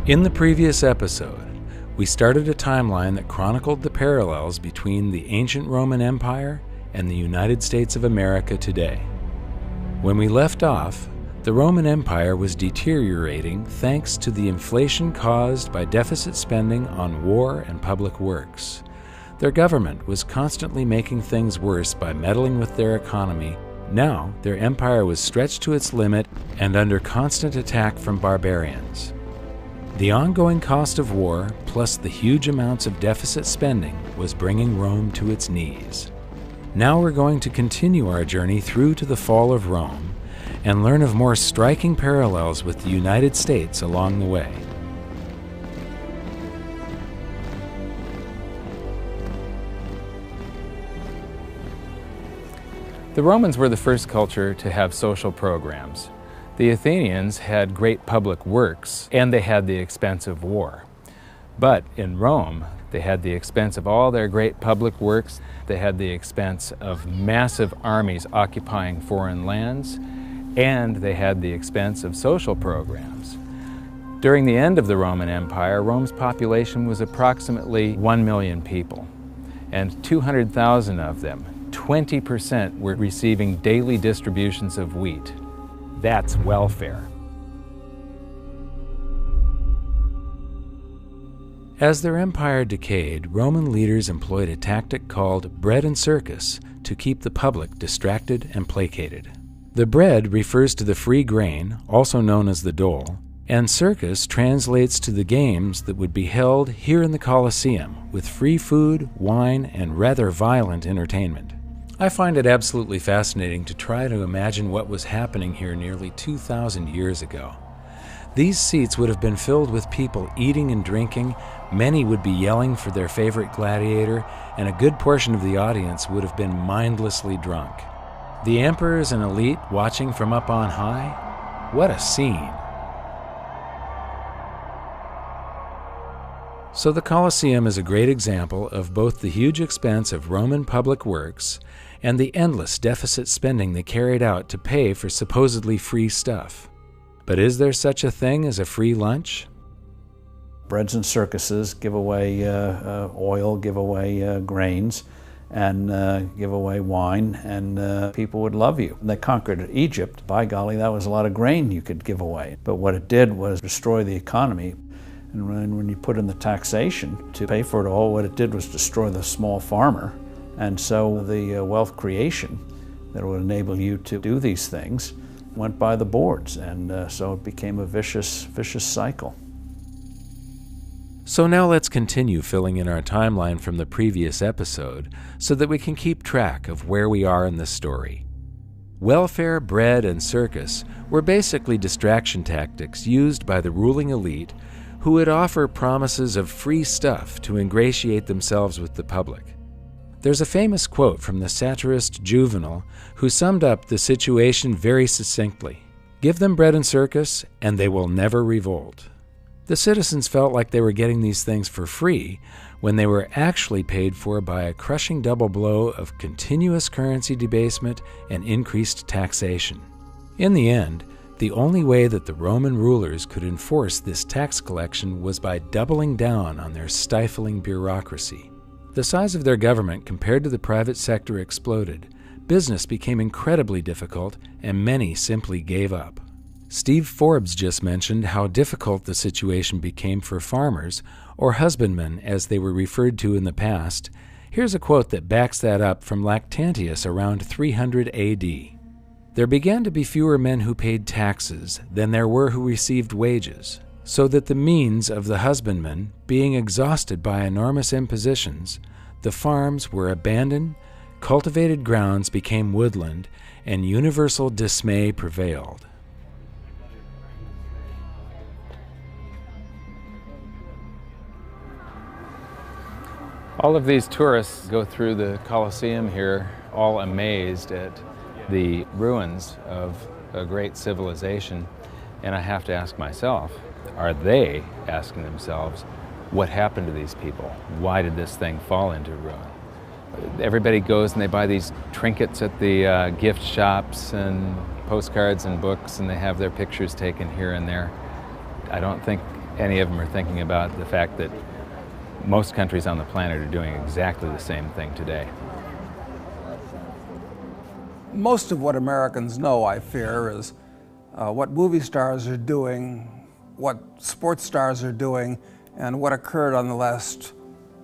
In the previous episode, we started a timeline that chronicled the parallels between the ancient Roman Empire and the United States of America today. When we left off, the Roman Empire was deteriorating thanks to the inflation caused by deficit spending on war and public works. Their government was constantly making things worse by meddling with their economy. Now, their empire was stretched to its limit and under constant attack from barbarians. The ongoing cost of war, plus the huge amounts of deficit spending, was bringing Rome to its knees. Now we're going to continue our journey through to the fall of Rome and learn of more striking parallels with the United States along the way. The Romans were the first culture to have social programs. The Athenians had great public works, and they had the expense of war. But in Rome, they had the expense of all their great public works. They had the expense of massive armies occupying foreign lands, and they had the expense of social programs. During the end of the Roman Empire, Rome's population was approximately 1 million people, and 200,000 of them, 20%, were receiving daily distributions of wheat. That's welfare. As their empire decayed, Roman leaders employed a tactic called bread and circus to keep the public distracted and placated. The bread refers to the free grain, also known as the dole, and circus translates to the games that would be held here in the Colosseum with free food, wine, and rather violent entertainment. I find it absolutely fascinating to try to imagine what was happening here nearly 2,000 years ago. These seats would have been filled with people eating and drinking, many would be yelling for their favorite gladiator, and a good portion of the audience would have been mindlessly drunk. The emperors and elite watching from up on high? What a scene! So the Colosseum is a great example of both the huge expense of Roman public works and the endless deficit spending they carried out to pay for supposedly free stuff. But is there such a thing as a free lunch? Breads and circuses give away oil, give away grains, and give away wine, and people would love you. They conquered Egypt. By golly, that was a lot of grain you could give away. But what it did was destroy the economy. And when you put in the taxation to pay for it all, what it did was destroy the small farmer. And so the wealth creation that would enable you to do these things went by the boards, and so it became a vicious cycle. So now let's continue filling in our timeline from the previous episode so that we can keep track of where we are in the story. Welfare, bread, and circus were basically distraction tactics used by the ruling elite who would offer promises of free stuff to ingratiate themselves with the public. There's a famous quote from the satirist Juvenal who summed up the situation very succinctly. Give them bread and circus, and they will never revolt. The citizens felt like they were getting these things for free when they were actually paid for by a crushing double blow of continuous currency debasement and increased taxation. In the end, the only way that the Roman rulers could enforce this tax collection was by doubling down on their stifling bureaucracy. The size of their government compared to the private sector exploded. Business became incredibly difficult, and many simply gave up. Steve Forbes just mentioned how difficult the situation became for farmers, or husbandmen as they were referred to in the past. Here's a quote that backs that up from Lactantius around 300 AD. There began to be fewer men who paid taxes than there were who received wages, so that the means of the husbandman, being exhausted by enormous impositions, the farms were abandoned, cultivated grounds became woodland, and universal dismay prevailed. All of these tourists go through the Colosseum here, all amazed at the ruins of a great civilization, and I have to ask myself, are they asking themselves, what happened to these people? Why did this thing fall into ruin? Everybody goes and they buy these trinkets at the gift shops and postcards and books, and they have their pictures taken here and there. I don't think any of them are thinking about the fact that most countries on the planet are doing exactly the same thing today. Most of what Americans know, I fear, is what movie stars are doing, what sports stars are doing, and what occurred on the last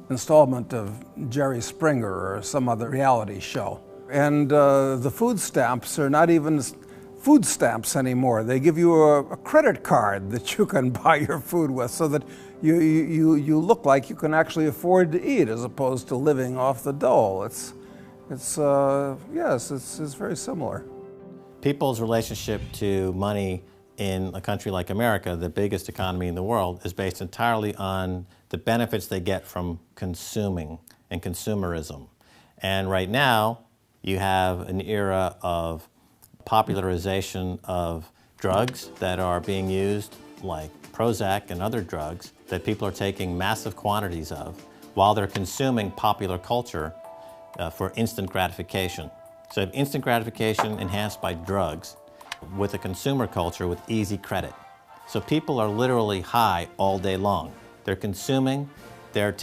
installment of Jerry Springer or some other reality show. And the food stamps are not even food stamps anymore. They give you a credit card that you can buy your food with so that you look like you can actually afford to eat as opposed to living off the dole. Yes, it's very similar. People's relationship to money in a country like America, the biggest economy in the world, is based entirely on the benefits they get from consuming and consumerism. And right now, you have an era of popularization of drugs that are being used, like Prozac and other drugs, that people are taking massive quantities of while they're consuming popular culture for instant gratification. So you have instant gratification enhanced by drugs with a consumer culture with easy credit. So people are literally high all day long. They're consuming, they're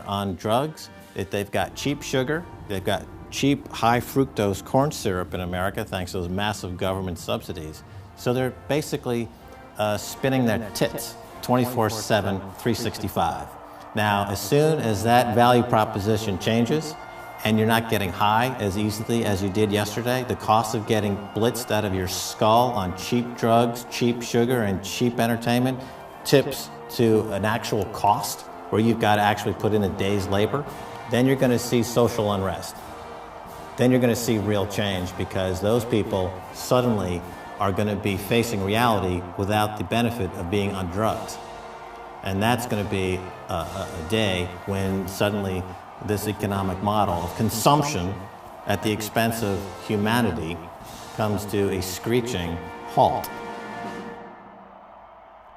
on drugs, they've got cheap sugar, they've got cheap high fructose corn syrup in America thanks to those massive government subsidies. So they're basically spinning their tits 24/7, 365. Now, as soon as that value proposition changes, and you're not getting high as easily as you did yesterday, the cost of getting blitzed out of your skull on cheap drugs, cheap sugar, and cheap entertainment tips to an actual cost where you've got to actually put in a day's labor, then you're going to see social unrest. Then you're going to see real change because those people suddenly are going to be facing reality without the benefit of being on drugs. And that's going to be a day when suddenly this economic model of consumption at the expense of humanity comes to a screeching halt.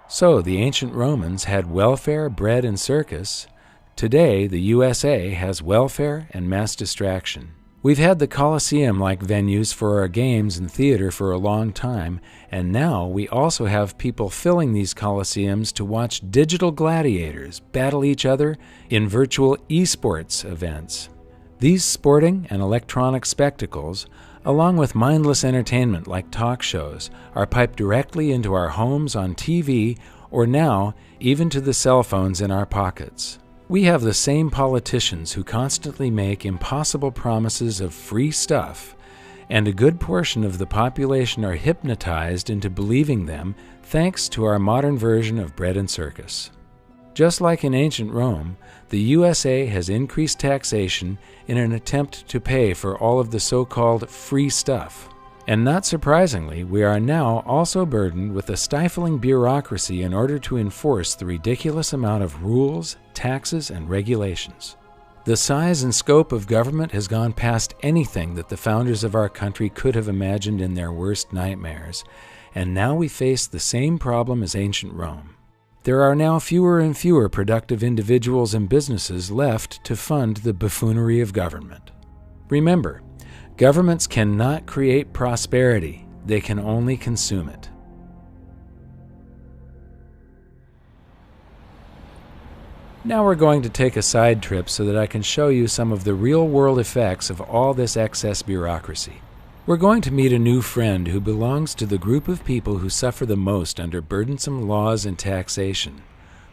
So the ancient Romans had welfare, bread, and circus. Today, the USA has welfare and mass distraction. We've had the Colosseum-like venues for our games and theater for a long time, and now we also have people filling these Colosseums to watch digital gladiators battle each other in virtual esports events. These sporting and electronic spectacles, along with mindless entertainment like talk shows, are piped directly into our homes on TV or now even to the cell phones in our pockets. We have the same politicians who constantly make impossible promises of free stuff, and a good portion of the population are hypnotized into believing them thanks to our modern version of bread and circus. Just like in ancient Rome, the USA has increased taxation in an attempt to pay for all of the so-called free stuff. And not surprisingly, we are now also burdened with a stifling bureaucracy in order to enforce the ridiculous amount of rules, taxes, and regulations. The size and scope of government has gone past anything that the founders of our country could have imagined in their worst nightmares, and now we face the same problem as ancient Rome. There are now fewer and fewer productive individuals and businesses left to fund the buffoonery of government. Remember, governments cannot create prosperity, they can only consume it. Now we're going to take a side trip so that I can show you some of the real-world effects of all this excess bureaucracy. We're going to meet a new friend who belongs to the group of people who suffer the most under burdensome laws and taxation: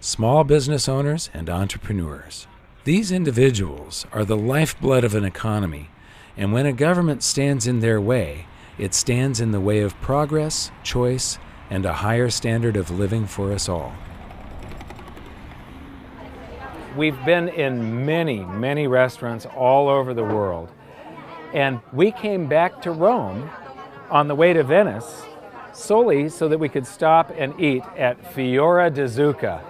small business owners and entrepreneurs. These individuals are the lifeblood of an economy, and when a government stands in their way, it stands in the way of progress, choice, and a higher standard of living for us all. We've been in many, many restaurants all over the world. And we came back to Rome on the way to Venice solely so that we could stop and eat at Fiora di Zucca,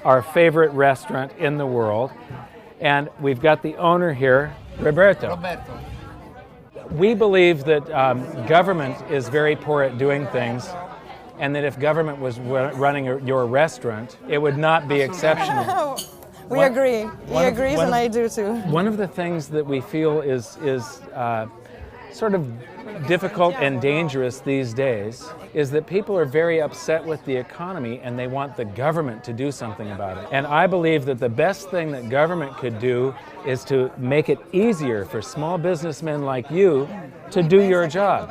our favorite restaurant in the world. And we've got the owner here, Roberto. We believe that government is very poor at doing things, and that if government was running your restaurant, it would not be exceptional. We agree. He agrees, and I do too. One of the things that we feel is sort of difficult and dangerous these days is that people are very upset with the economy and they want the government to do something about it. And I believe that the best thing that government could do is to make it easier for small businessmen like you to do your job.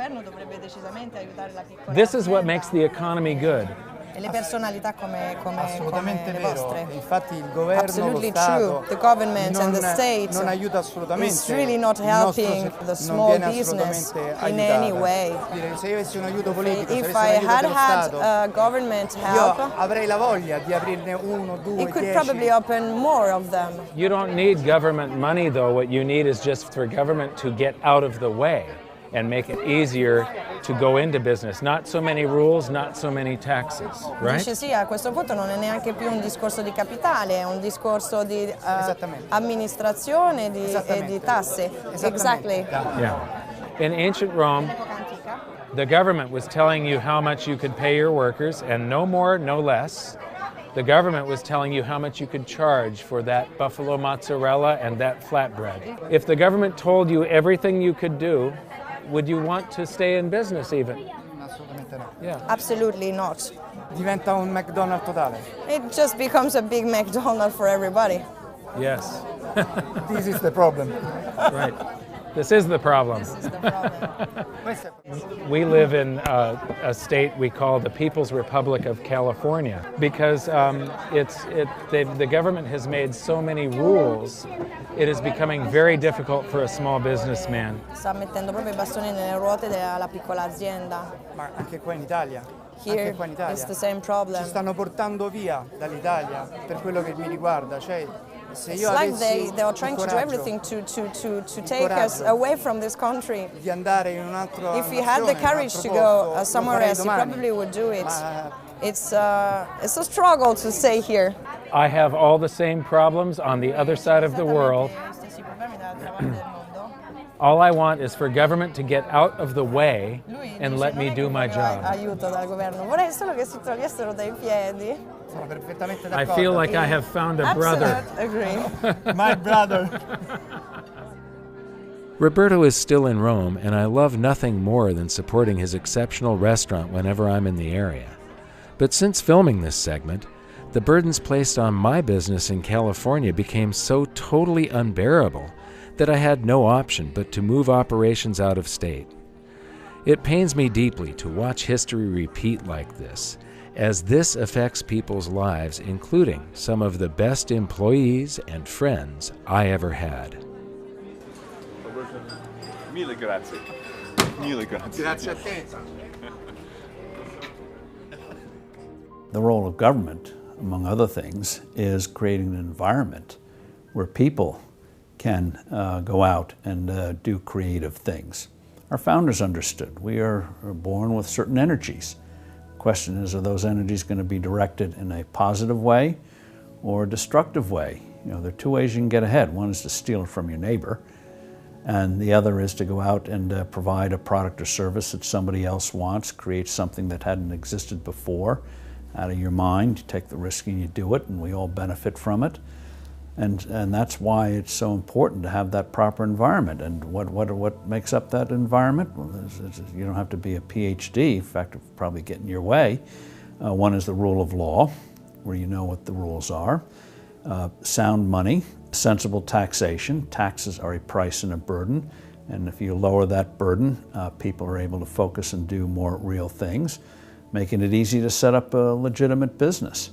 This is what makes the economy good. E le personalità come Assolutamente le vero, vostre. infatti il governo, Absolutely lo Stato true. The government and the state non aiuta assolutamente. is really not helping the small business in any way. Se io avessi un aiuto politico, se If avessi I un aiuto dello Stato, had government io help, avrei la voglia di aprirne uno, due, it could 10. probably open more of them. You don't need government money, though. What you need is just for government to get out of the way and make it easier to go into business. Not so many rules, not so many taxes, right? Dice sì, a questo punto non è neanche più un discorso di capitale, è un discorso di amministrazione e di tasse. Exactly. Yeah. In ancient Rome, the government was telling you how much you could pay your workers, and no more, no less. The government was telling you how much you could charge for that buffalo mozzarella and that flatbread. If the government told you everything you could do, would you want to stay in business even? Assolutamente no. Yeah. Absolutely not. Diventa un McDonald's totale. It just becomes a big McDonald's for everybody. Yes. This is the problem. Right. This is the problem. This is the problem. We live in a state we call the People's Republic of California because the government has made so many rules, it is becoming very difficult for a small businessman. Sta mettendo proprio i bastoni nelle ruote della piccola azienda. Ma anche qua in Italia. Here Anche qua in Italia. it's the same problem. Ci stanno portando via dall'Italia per quello che mi riguarda, cioè se It's io like avessi they are trying to do everything to take us away from this country. di andare in un altro If he had the courage to go somewhere else, he probably would do it. Ma It's a struggle to stay here. I have all the same problems on the other side of the world. All I want is for government to get out of the way and let me do my job. Aiuto dal governo. Vorrei solo che si togliessero dai piedi. sono perfettamente I d'accordo. feel like I have found a brother. Agree. My brother. Roberto is still in Rome, and I love nothing more than supporting his exceptional restaurant whenever I'm in the area. But since filming this segment, the burdens placed on my business in California became so totally unbearable that I had no option but to move operations out of state. It pains me deeply to watch history repeat like this, as this affects people's lives, including some of the best employees and friends I ever had. Mille grazie. Mille grazie. Grazie a te. The role of government, among other things, is creating an environment where people can go out and do creative things. Our founders understood we are born with certain energies. The question is, are those energies going to be directed in a positive way or a destructive way? You know, there are two ways you can get ahead. One is to steal it from your neighbor, and the other is to go out and provide a product or service that somebody else wants, create something that hadn't existed before out of your mind. You take the risk and you do it, and we all benefit from it. And that's why it's so important to have that proper environment. And what makes up that environment? Well, you don't have to be a PhD. In fact, it'll probably get in your way. One is the rule of law, where you know what the rules are. Sound money, sensible taxation. Taxes are a price and a burden. And if you lower that burden, people are able to focus and do more real things, making it easy to set up a legitimate business.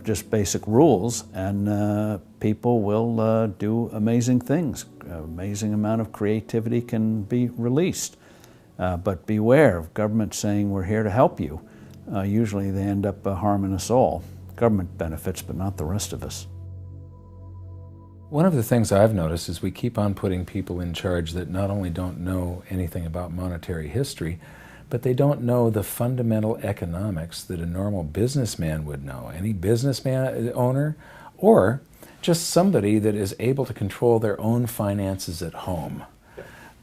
Just basic rules, and people will do amazing things. Amazing amount of creativity can be released. But beware of government saying we're here to help you. Usually they end up harming us all. Government benefits, but not the rest of us. One of the things I've noticed is we keep on putting people in charge that not only don't know anything about monetary history, but they don't know the fundamental economics that a normal businessman would know. Any businessman owner, or just somebody that is able to control their own finances at home.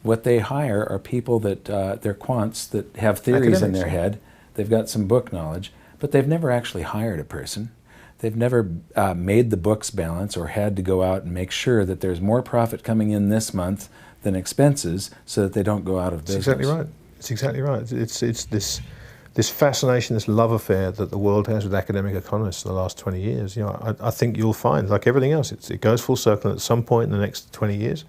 What they hire are people that, they're quants that have theories in their head. They've got some book knowledge, but they've never actually hired a person. They've never made the books balance or had to go out and make sure that there's more profit coming in this month than expenses so that they don't go out of business. That's exactly right. It's exactly right. It's this fascination, this love affair that the world has with academic economists in the last 20 years. You know, I think you'll find, like everything else, it goes full circle. At some point in the next 20 years,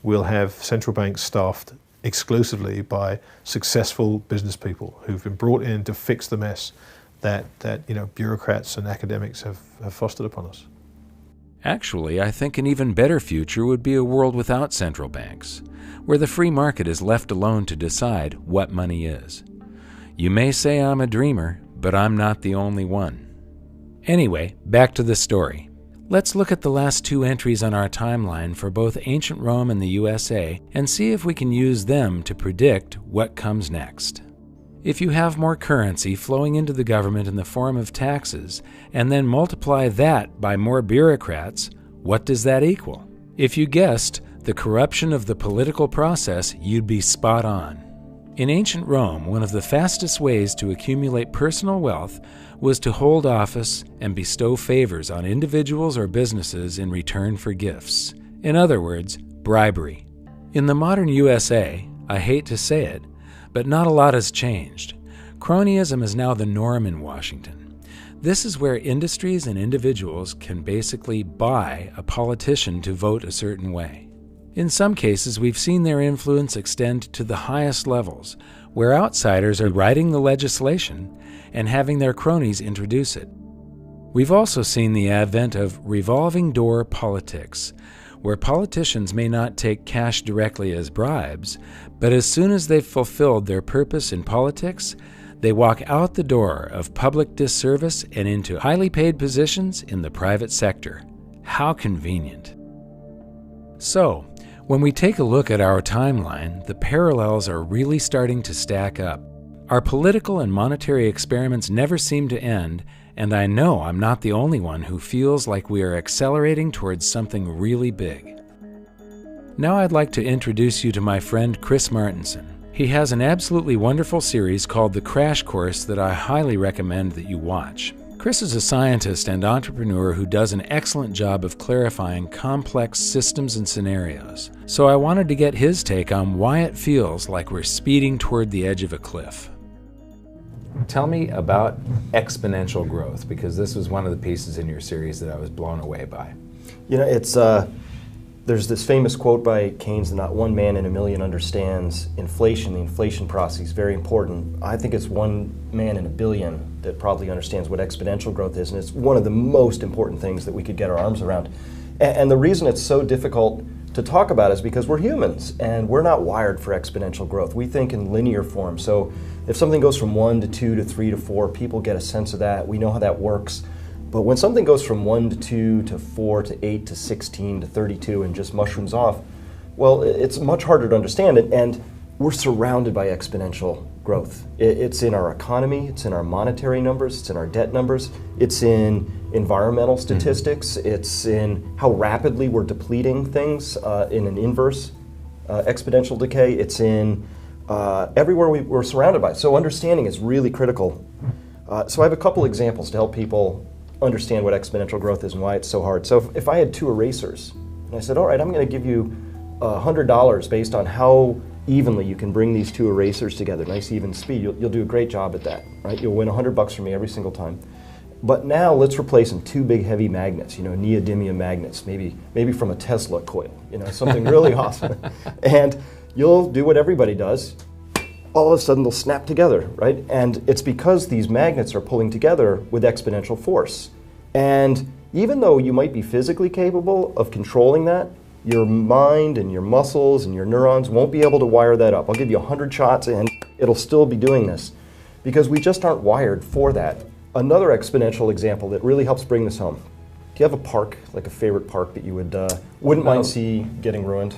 we'll have central banks staffed exclusively by successful business people who've been brought in to fix the mess that you know, bureaucrats and academics have fostered upon us. Actually, I think an even better future would be a world without central banks, where the free market is left alone to decide what money is. You may say I'm a dreamer, but I'm not the only one. Anyway, back to the story. Let's look at the last two entries on our timeline for both ancient Rome and the USA and see if we can use them to predict what comes next. If you have more currency flowing into the government in the form of taxes, and then multiply that by more bureaucrats, what does that equal? If you guessed the corruption of the political process, you'd be spot on. In ancient Rome, one of the fastest ways to accumulate personal wealth was to hold office and bestow favors on individuals or businesses in return for gifts. In other words, bribery. In the modern USA, I hate to say it, but not a lot has changed. Cronyism is now the norm in Washington. This is where industries and individuals can basically buy a politician to vote a certain way. In some cases, we've seen their influence extend to the highest levels, where outsiders are writing the legislation and having their cronies introduce it. We've also seen the advent of revolving door politics, where politicians may not take cash directly as bribes, but as soon as they've fulfilled their purpose in politics, they walk out the door of public disservice and into highly paid positions in the private sector. How convenient. So, when we take a look at our timeline, the parallels are really starting to stack up. Our political and monetary experiments never seem to end, and I know I'm not the only one who feels like we are accelerating towards something really big. Now I'd like to introduce you to my friend Chris Martenson. He has an absolutely wonderful series called The Crash Course that I highly recommend that you watch. Chris is a scientist and entrepreneur who does an excellent job of clarifying complex systems and scenarios. So I wanted to get his take on why it feels like we're speeding toward the edge of a cliff. Tell me about exponential growth, because this was one of the pieces in your series that I was blown away by. You know, it's there's this famous quote by Keynes that not one man in a million understands inflation. The inflation process is very important. I think it's one man in a billion that probably understands what exponential growth is, and it's one of the most important things that we could get our arms around. And the reason it's so difficult to talk about is because we're humans, and we're not wired for exponential growth. We think in linear form. So if something goes from 1 to 2 to 3 to 4, people get a sense of that. We know how that works. But when something goes from 1 to 2 to 4 to 8 to 16 to 32 and just mushrooms off, well, it's much harder to understand it, and we're surrounded by exponential growth. It's in our economy, it's in our monetary numbers, it's in our debt numbers, it's in environmental statistics, it's in how rapidly we're depleting things in an inverse exponential decay, it's in everywhere we're surrounded by. So understanding is really critical. So I have a couple examples to help people understand what exponential growth is and why it's so hard. So if I had 2 erasers, and I said, all right, I'm going to give you $100 based on how evenly you can bring these 2 erasers together, nice even speed, you'll do a great job at that, right? You'll win $100 from me every single time. But now let's replace them 2 big heavy magnets, you know, neodymium magnets, maybe from a Tesla coil, you know, something really awesome. And you'll do what everybody does. All of a sudden they'll snap together, right? And it's because these magnets are pulling together with exponential force. And even though you might be physically capable of controlling that, your mind and your muscles and your neurons won't be able to wire that up. I'll give you 100 shots and it'll still be doing this because we just aren't wired for that. Another exponential example that really helps bring this home. Do you have a park, like a favorite park that you wouldn't mind see getting ruined?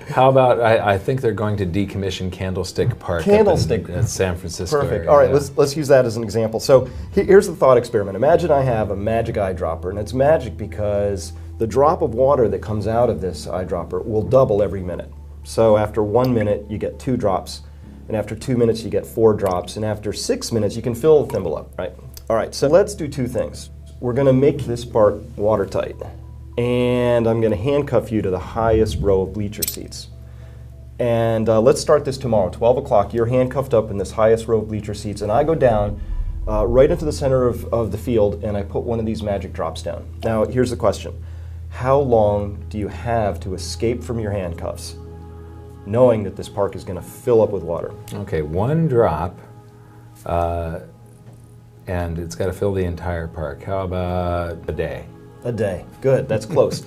How about, I think they're going to decommission Candlestick Park Candlestick. in San Francisco. Perfect. Area. All right, let's use that as an example. So here's the thought experiment. Imagine I have a magic eyedropper, and it's magic because the drop of water that comes out of this eyedropper will double every minute. So after 1 minute, you get 2 drops, and after 2 minutes, you get 4 drops, and after 6 minutes, you can fill the thimble up, right? All right, so let's do 2 things. We're going to make this part watertight. and I'm going to handcuff you to the highest row of bleacher seats. And let's start this tomorrow, 12 o'clock. You're handcuffed up in this highest row of bleacher seats, and I go down right into the center of the field, and I put one of these magic drops down. Now, here's the question. How long do you have to escape from your handcuffs, knowing that this park is going to fill up with water? Okay, one drop, and it's got to fill the entire park. How about a day? A day. Good, that's close.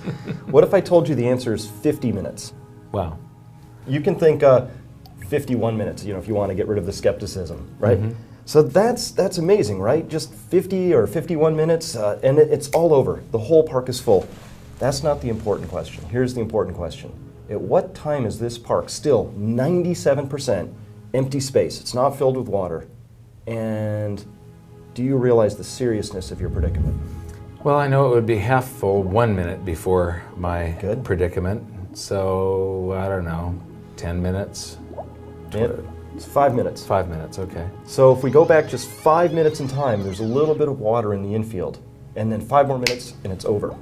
What if I told you the answer is 50 minutes? Wow. You can think 51 minutes, if you want to get rid of the skepticism, right? Mm-hmm. So that's amazing, right? Just 50 or 51 minutes, and it's all over. The whole park is full. That's not the important question. Here's the important question. At what time is this park still 97% empty space? It's not filled with water. And do you realize the seriousness of your predicament? Well, I know it would be half full 1 minute before my predicament. So, I don't know, 10 minutes? It's 5 minutes. 5 minutes, okay. So if we go back just 5 minutes in time, there's a little bit of water in the infield. And then 5 more minutes, and it's over.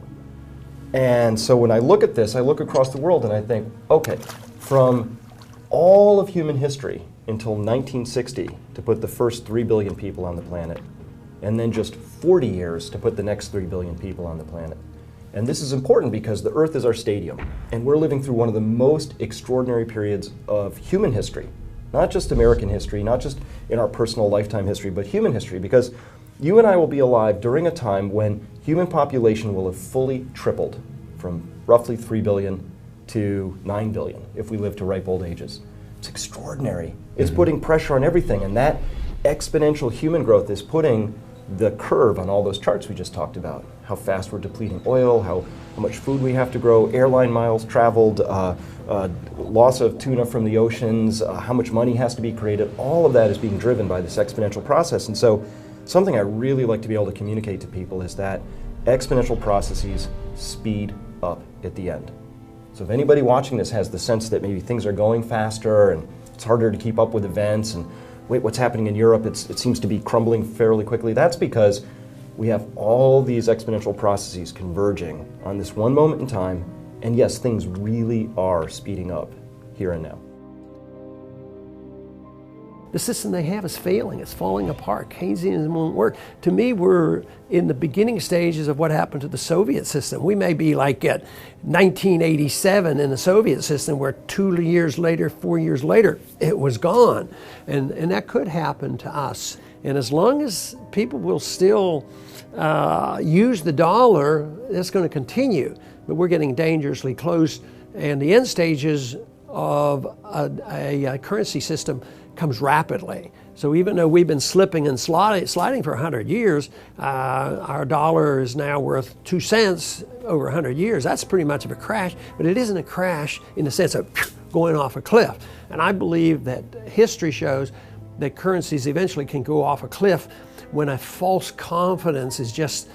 And so when I look at this, I look across the world and I think, okay, from all of human history until 1960 to put the first 3 billion people on the planet, and then just 40 years to put the next 3 billion people on the planet. And this is important because the Earth is our stadium, and we're living through one of the most extraordinary periods of human history. Not just American history, not just in our personal lifetime history, but human history, because you and I will be alive during a time when human population will have fully tripled from roughly 3 billion to 9 billion if we live to ripe old ages. It's extraordinary. It's putting pressure on everything, and that exponential human growth is putting the curve on all those charts we just talked about. How fast we're depleting oil, how much food we have to grow, airline miles traveled, loss of tuna from the oceans, how much money has to be created. All of that is being driven by this exponential process. And so something I really like to be able to communicate to people is that exponential processes speed up at the end. So if anybody watching this has the sense that maybe things are going faster and it's harder to keep up with events, and wait, what's happening in Europe, it seems to be crumbling fairly quickly, that's because we have all these exponential processes converging on this one moment in time, and yes, things really are speeding up here and now. The system they have is failing. It's falling apart. Keynesianism won't work. To me, we're in the beginning stages of what happened to the Soviet system. We may be like at 1987 in the Soviet system, where 2 years later, 4 years later, it was gone. And that could happen to us. And as long as people will still use the dollar, that's going to continue. But we're getting dangerously close. And the end stages of a currency system comes rapidly. So even though we've been slipping and sliding for 100 years, our dollar is now worth 2 cents over 100 years. That's pretty much of a crash, but it isn't a crash in the sense of going off a cliff. And I believe that history shows that currencies eventually can go off a cliff when a false confidence is just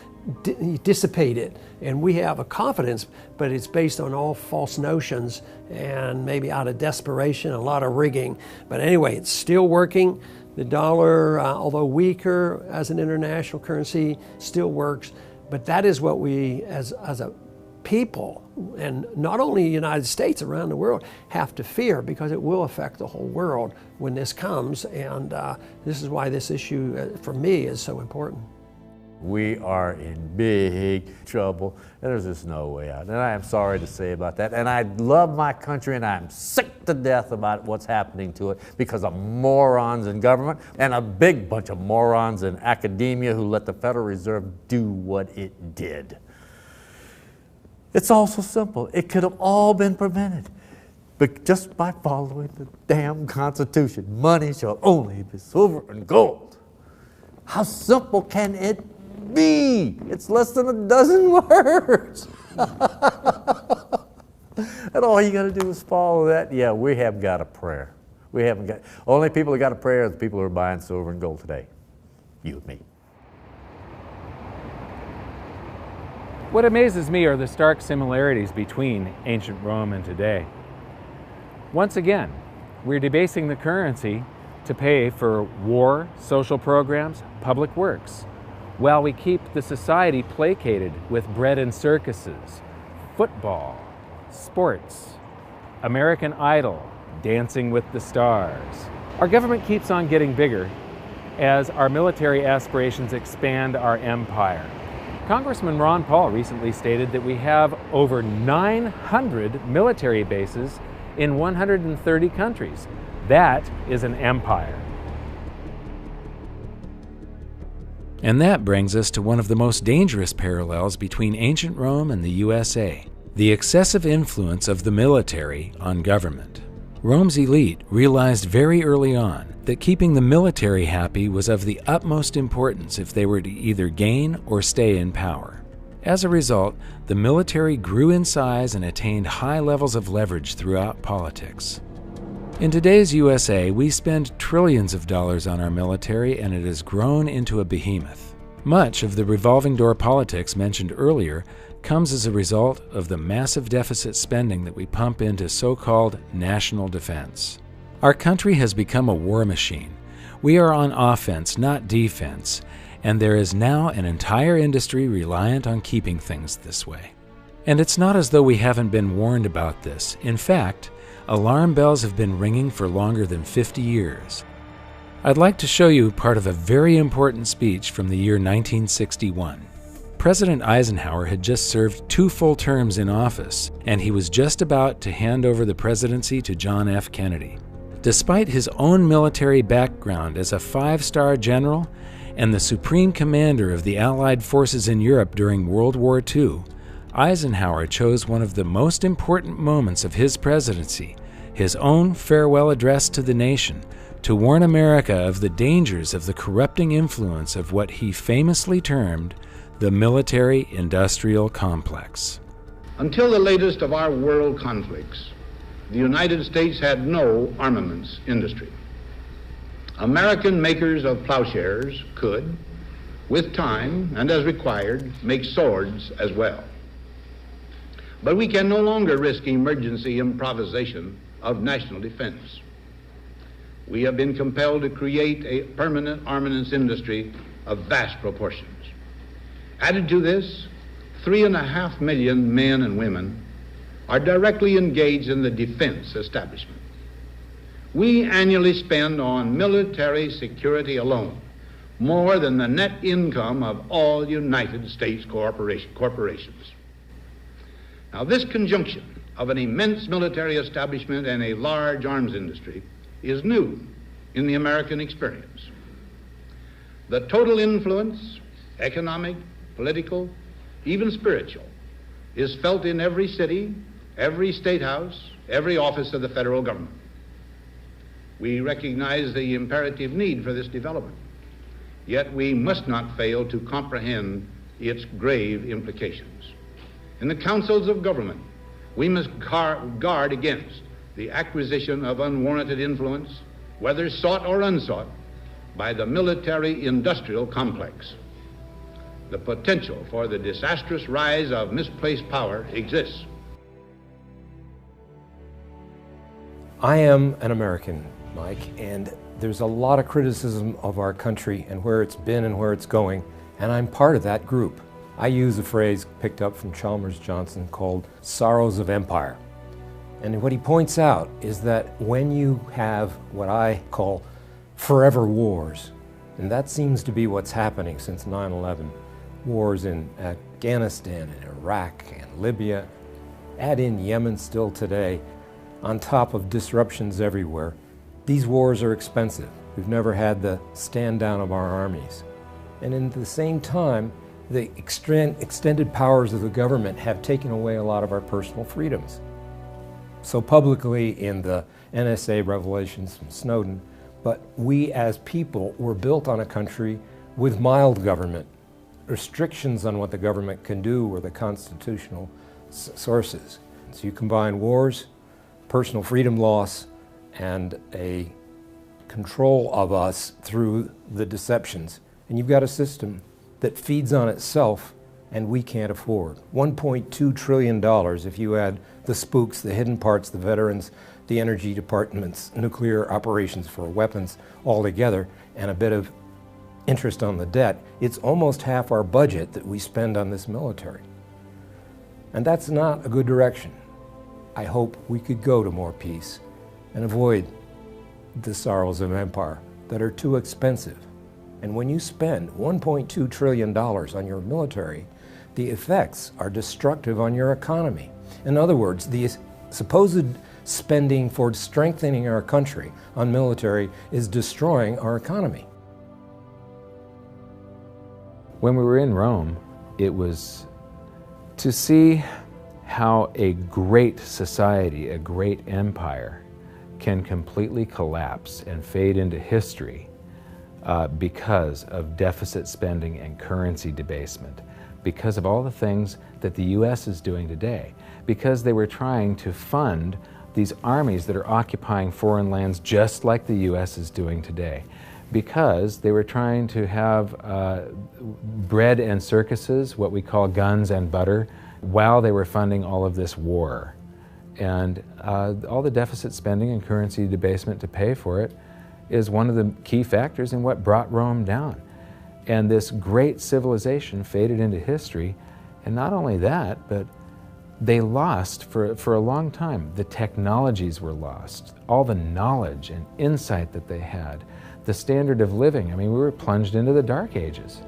dissipated. And we have a confidence, but it's based on all false notions and maybe out of desperation, a lot of rigging. But anyway, it's still working. The dollar, although weaker as an international currency, still works. But that is what we, as a people, and not only the United States, around the world, have to fear, because it will affect the whole world when this comes. And this is why this issue, for me, is so important. We are in big trouble, and there's just no way out. And I am sorry to say about that. And I love my country, and I'm sick to death about what's happening to it because of morons in government and a big bunch of morons in academia who let the Federal Reserve do what it did. It's all so simple. It could have all been prevented, but just by following the damn Constitution. Money shall only be silver and gold. How simple can it be? It's less than a dozen words. And all you got to do is follow that. Yeah, we have got a prayer. We haven't got, only people who got a prayer are the people who are buying silver and gold today. You and me. What amazes me are the stark similarities between ancient Rome and today. Once again, we're debasing the currency to pay for war, social programs, public works, while we keep the society placated with bread and circuses, football, sports, American Idol, Dancing with the Stars. Our government keeps on getting bigger as our military aspirations expand our empire. Congressman Ron Paul recently stated that we have over 900 military bases in 130 countries. That is an empire. And that brings us to one of the most dangerous parallels between ancient Rome and the USA, the excessive influence of the military on government. Rome's elite realized very early on that keeping the military happy was of the utmost importance if they were to either gain or stay in power. As a result, the military grew in size and attained high levels of leverage throughout politics. In today's USA, we spend trillions of dollars on our military, and it has grown into a behemoth. Much of the revolving door politics mentioned earlier comes as a result of the massive deficit spending that we pump into so-called national defense. Our country has become a war machine. We are on offense, not defense, and there is now an entire industry reliant on keeping things this way. And it's not as though we haven't been warned about this. In fact, alarm bells have been ringing for longer than 50 years. I'd like to show you part of a very important speech from the year 1961. President Eisenhower had just served 2 full terms in office, and he was just about to hand over the presidency to John F. Kennedy. Despite his own military background as a 5-star general and the supreme commander of the Allied forces in Europe during World War II, Eisenhower chose one of the most important moments of his presidency, his own farewell address to the nation, to warn America of the dangers of the corrupting influence of what he famously termed the military-industrial complex. Until the latest of our world conflicts, the United States had no armaments industry. American makers of plowshares could, with time and as required, make swords as well. But we can no longer risk emergency improvisation of national defense. We have been compelled to create a permanent armaments industry of vast proportions. Added to this, 3.5 million men and women are directly engaged in the defense establishment. We annually spend on military security alone more than the net income of all United States corporations. Now, this conjunction of an immense military establishment and a large arms industry is new in the American experience. The total influence, economic, political, even spiritual, is felt in every city, every state house, every office of the federal government. We recognize the imperative need for this development, yet we must not fail to comprehend its grave implications. In the councils of government, we must guard against the acquisition of unwarranted influence, whether sought or unsought, by the military-industrial complex. The potential for the disastrous rise of misplaced power exists. I am an American, Mike, and there's a lot of criticism of our country and where it's been and where it's going, and I'm part of that group. I use a phrase picked up from Chalmers Johnson called sorrows of empire. And what he points out is that when you have what I call forever wars, and that seems to be what's happening since 9/11, wars in Afghanistan and Iraq and Libya, add in Yemen still today, on top of disruptions everywhere. These wars are expensive. We've never had the stand down of our armies. And at the same time, the extended powers of the government have taken away a lot of our personal freedoms. So publicly in the NSA revelations from Snowden, but we as people were built on a country with mild government. Restrictions on what the government can do were the constitutional sources. So you combine wars, personal freedom loss, and a control of us through the deceptions, and you've got a system that feeds on itself and we can't afford. $1.2 trillion if you add the spooks, the hidden parts, the veterans, the energy departments, nuclear operations for weapons all together, and a bit of interest on the debt. It's almost half our budget that we spend on this military. And that's not a good direction. I hope we could go to more peace and avoid the sorrows of empire that are too expensive. And when you spend $1.2 trillion on your military, the effects are destructive on your economy. In other words, the supposed spending for strengthening our country on military is destroying our economy. When we were in Rome, it was to see how a great society, a great empire, can completely collapse and fade into history because of deficit spending and currency debasement, because of all the things that the U.S. is doing today, because they were trying to fund these armies that are occupying foreign lands just like the U.S. is doing today, because they were trying to have bread and circuses, what we call guns and butter, while they were funding all of this war. And all the deficit spending and currency debasement to pay for it is one of the key factors in what brought Rome down. And this great civilization faded into history, and not only that, but they lost for a long time. The technologies were lost, all the knowledge and insight that they had, the standard of living. I mean, we were plunged into the Dark Ages.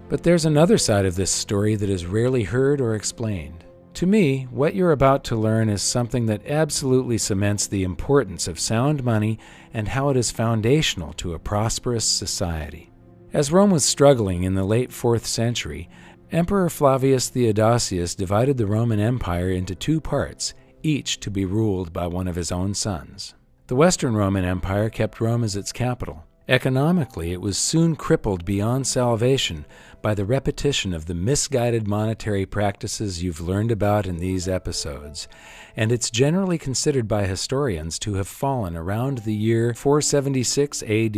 But there's another side of this story that is rarely heard or explained. To me, what you're about to learn is something that absolutely cements the importance of sound money and how it is foundational to a prosperous society. As Rome was struggling in the late 4th century, Emperor Flavius Theodosius divided the Roman Empire into 2 parts, each to be ruled by one of his own sons. The Western Roman Empire kept Rome as its capital. Economically, it was soon crippled beyond salvation by the repetition of the misguided monetary practices you've learned about in these episodes, and it's generally considered by historians to have fallen around the year 476 AD.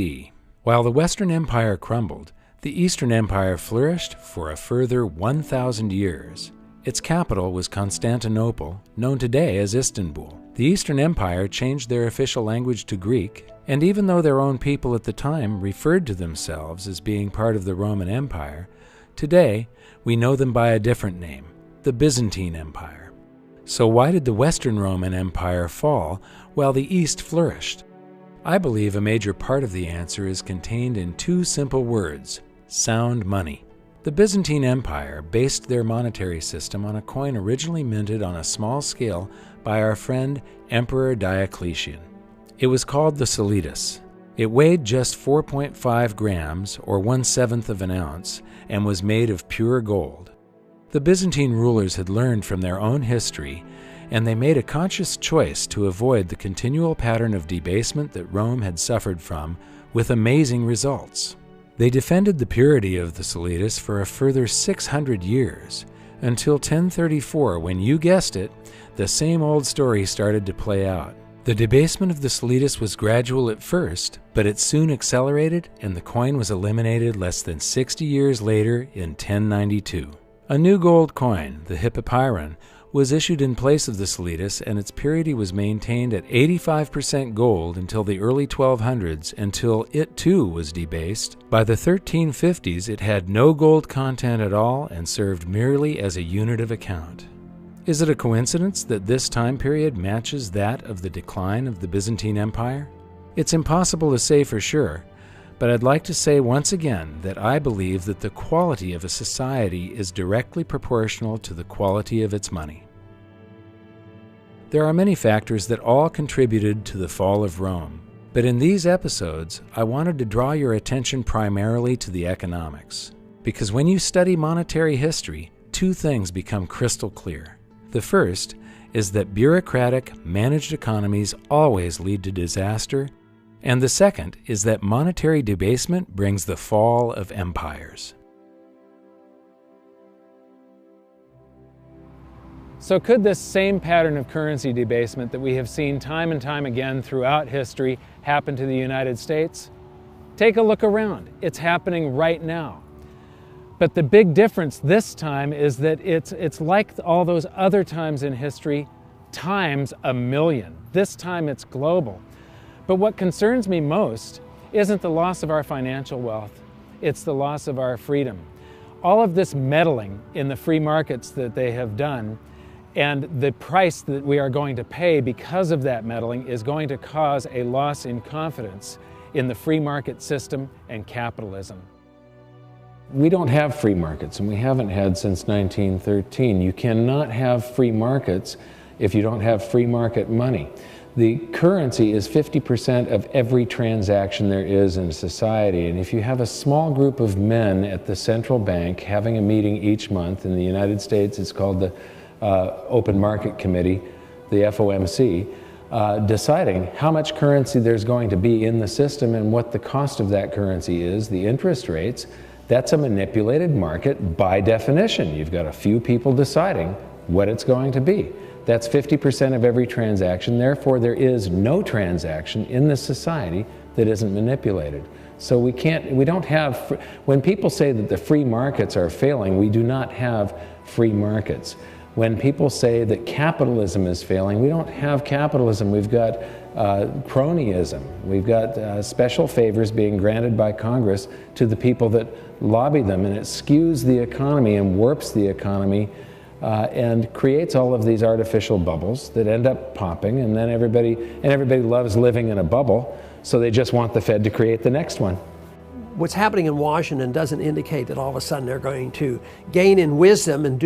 While the Western Empire crumbled, the Eastern Empire flourished for a further 1,000 years. Its capital was Constantinople, known today as Istanbul. The Eastern Empire changed their official language to Greek, and even though their own people at the time referred to themselves as being part of the Roman Empire, today we know them by a different name, the Byzantine Empire. So why did the Western Roman Empire fall while the East flourished? I believe a major part of the answer is contained in 2 simple words: sound money. The Byzantine Empire based their monetary system on a coin originally minted on a small scale by our friend Emperor Diocletian. It was called the solidus. It weighed just 4.5 grams, or 1/7 of an ounce, and was made of pure gold. The Byzantine rulers had learned from their own history, and they made a conscious choice to avoid the continual pattern of debasement that Rome had suffered from, with amazing results. They defended the purity of the solidus for a further 600 years, until 1034, when, you guessed it, the same old story started to play out. The debasement of the solidus was gradual at first, but it soon accelerated, and the coin was eliminated less than 60 years later in 1092. A new gold coin, the hippopyron, was issued in place of the solidus, and its purity was maintained at 85% gold until the early 1200s, until it too was debased. By the 1350s, it had no gold content at all and served merely as a unit of account. Is it a coincidence that this time period matches that of the decline of the Byzantine Empire? It's impossible to say for sure, but I'd like to say once again that I believe that the quality of a society is directly proportional to the quality of its money. There are many factors that all contributed to the fall of Rome, but in these episodes, I wanted to draw your attention primarily to the economics. Because when you study monetary history, 2 things become crystal clear. The first is that bureaucratic, managed economies always lead to disaster, and the second is that monetary debasement brings the fall of empires. So could this same pattern of currency debasement that we have seen time and time again throughout history happen to the United States? Take a look around. It's happening right now. But the big difference this time is that it's like all those other times in history, times 1,000,000. This time it's global. But what concerns me most isn't the loss of our financial wealth, it's the loss of our freedom. all of this meddling in the free markets that they have done, and the price that we are going to pay because of that meddling is going to cause a loss in confidence in the free market system and capitalism. We don't have free markets, and we haven't had since 1913. You cannot have free markets if you don't have free market money. The currency is 50% of every transaction there is in society, and if you have a small group of men at the central bank having a meeting each month, in the United States it's called the Open Market Committee, the FOMC, deciding how much currency there's going to be in the system and what the cost of that currency is, the interest rates, that's a manipulated market by definition. You've got a few people deciding what it's going to be. That's 50% of every transaction. Therefore, there is no transaction in this society that isn't manipulated. So we don't have, when people say that the free markets are failing, we do not have free markets. When people say that capitalism is failing, we don't have capitalism. We've got cronyism. We've got special favors being granted by Congress to the people that lobby them, and it skews the economy and warps the economy and creates all of these artificial bubbles that end up popping, and then everybody loves living in a bubble, so they just want the Fed to create the next one. What's happening in Washington doesn't indicate that all of a sudden they're going to gain in wisdom and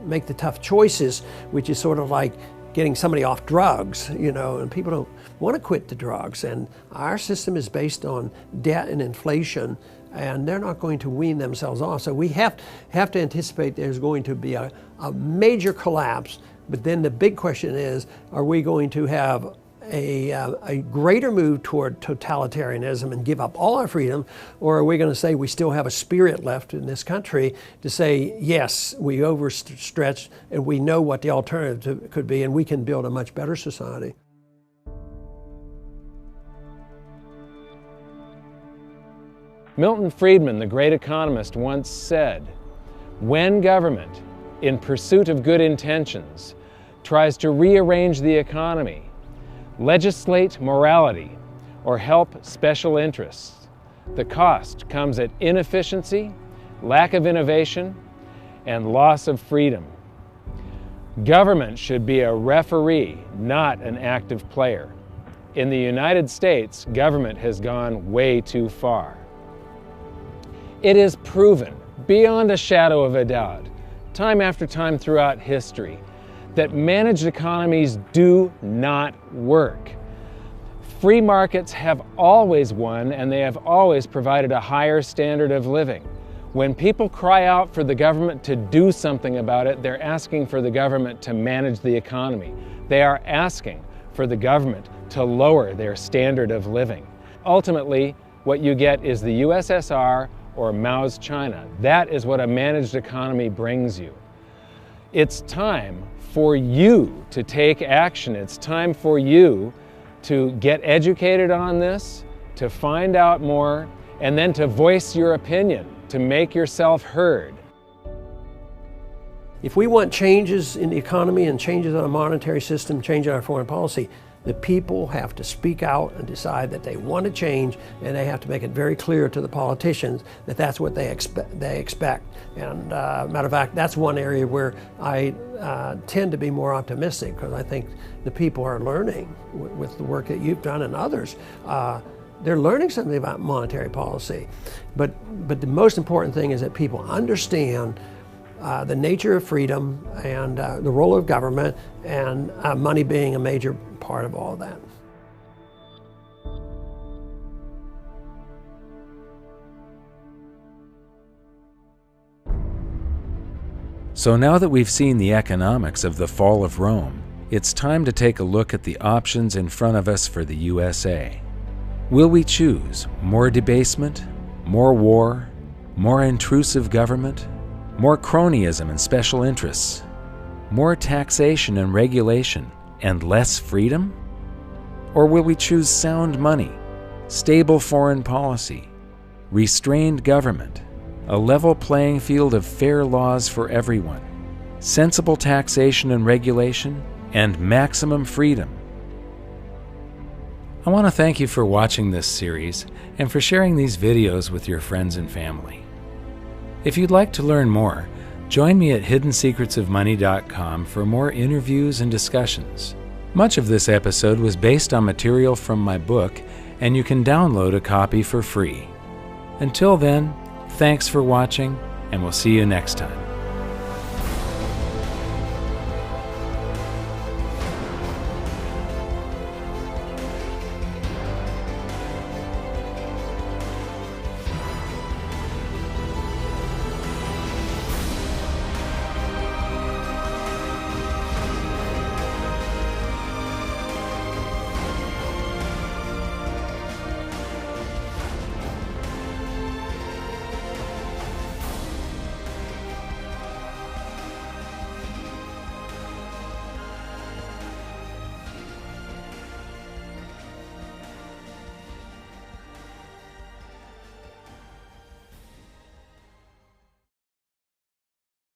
make the tough choices, which is sort of like getting somebody off drugs, you know, and people don't want to quit the drugs. And our system is based on debt and inflation, and they're not going to wean themselves off. So we have to anticipate there's going to be a major collapse. But then the big question is, are we going to have a greater move toward totalitarianism and give up all our freedom, or are we going to say we still have a spirit left in this country to say, yes, we overstretched and we know what the alternative could be, and we can build a much better society? Milton Friedman, the great economist, once said, "When government, in pursuit of good intentions, tries to rearrange the economy, legislate morality, or help special interests, the cost comes at inefficiency, lack of innovation, and loss of freedom. Government should be a referee, not an active player. In the United States, government has gone way too far." It is proven, beyond a shadow of a doubt, time after time throughout history, that managed economies do not work. Free markets have always won, and they have always provided a higher standard of living. When people cry out for the government to do something about it, they're asking for the government to manage the economy. They are asking for the government to lower their standard of living. Ultimately, what you get is the USSR or Mao's China. That is what a managed economy brings you. It's time for you to take action. It's time for you to get educated on this, to find out more, and then to voice your opinion, to make yourself heard. If we want changes in the economy and changes in our monetary system, change in our foreign policy, the people have to speak out and decide that they want to change, and they have to make it very clear to the politicians that that's what they expect. And matter of fact, that's one area where I tend to be more optimistic, because I think the people are learning with the work that you've done and others. They're learning something about monetary policy. But the most important thing is that people understand the nature of freedom and the role of government, and money being a major part of all that. So now that we've seen the economics of the fall of Rome, it's time to take a look at the options in front of us for the USA. Will we choose more debasement, more war, more intrusive government, more cronyism and special interests, more taxation and regulation, and less freedom? Or will we choose sound money, stable foreign policy, restrained government, a level playing field of fair laws for everyone, sensible taxation and regulation, and maximum freedom? I want to thank you for watching this series and for sharing these videos with your friends and family. If you'd like to learn more, join me at hiddensecretsofmoney.com for more interviews and discussions. Much of this episode was based on material from my book, and you can download a copy for free. Until then, thanks for watching, and we'll see you next time.